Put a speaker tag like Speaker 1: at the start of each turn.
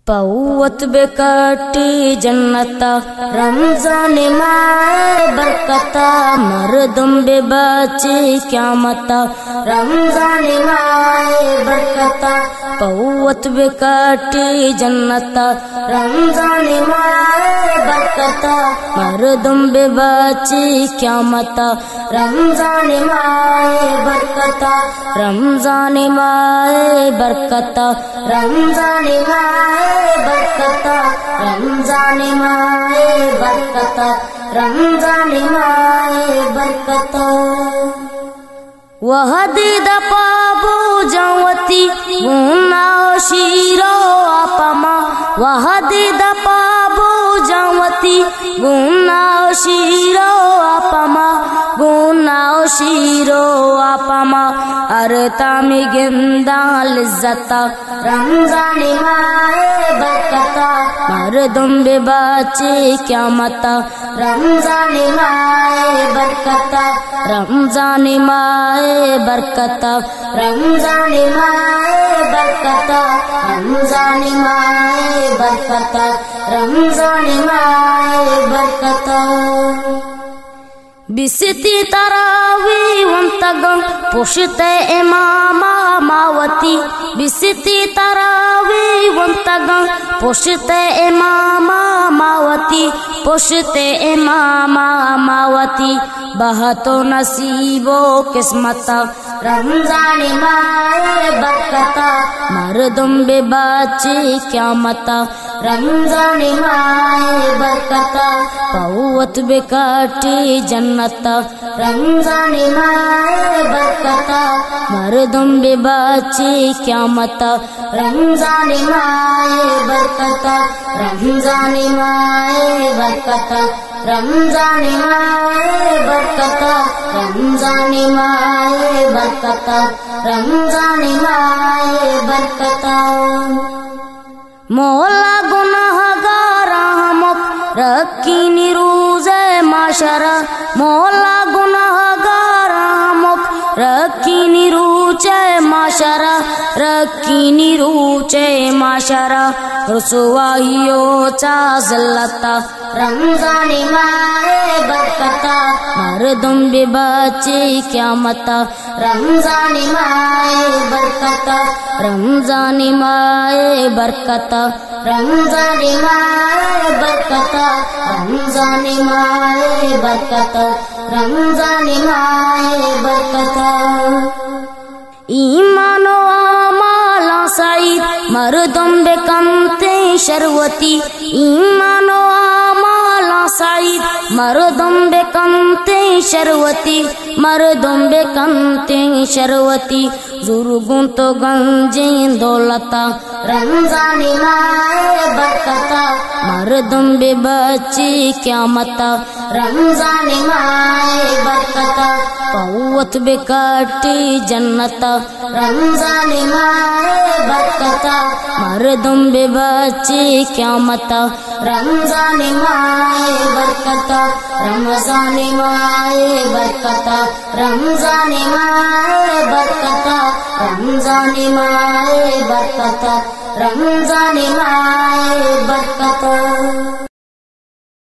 Speaker 1: پوت بکٹی جنتا رمضان ماہ برکتا مردم بے بچی قیامتا رمضان ماہ برکتا پوت بکٹی جنتا رمضان ماہ برکتا مردم بے بچی قیامتا رمضان ماہ برکتا رمضان ماہ برکتا رمضان ماہ برکتا رمضان ماہ برکتا رمضان ماہ برکتا وحدید پابو جوتی گونا شیرو اپما وحدید پابو جوتی گونا شیرو اپما گونا شیرو اپما ارتامی گندا لذتا رمضان ماہ برکتا مردم بے بچی قیامتا رمضان ماہ برکتا رمضان ماہ برکتا رمضان ماہ برکتا رمضان ماہ برکتا رمضان ماہ برکتا بستی تراوی ونتگم پشت امام ماوتی بستی تراوی ونتگم پشت امام ماوتی پشت امام ماوتی بہتو نصیب و قسمتا رمضان ماہ برکتا مردم بے بچی قیامتا رمضان ماہ برکتا پوت بکٹی جنتا رمضان ماہ برکتا مردم بے بچی قیامتا رمضان ماہ برکتا رمضان ماہ برکتا رمضان ماہ برکتا رمضان ماہ برکتا رمضان ماہ برکتا مولا گناہ گارا ہمک رکینی روز معاشرہ مولا گناہ گارا ہمک رکینی روچ معاشرہ رکینی روچ معاشرہ رسوائیو چا ذلتا رمضان ماہ برکتا مردم بے بچی قیامتا رمضان ماہ برکتا رمضان ماہ برکتا رمضان ماہ برکتا رمضان ماہ برکتا رمضان ماہ برکتا ایمان و اعمال سعید مردم بے کمتے شروتی ایمان و اعمال سعید مردم بے کمتے شروتی مردم بے کمتے شروتی زرگون تو گنجین دولتا رمضان ماہ برکتا مردم بے بچی قیامتا رمضان ماہ برکتا پوت بکٹی جنتا رمضان ماہ برکتا مردم بے بچی قیامتا رمضان ماہ برکتا رمضان ماہ برکتا رمضان ماہ برکتا رمضان ماہ برکتا رمضان ماہ برکتا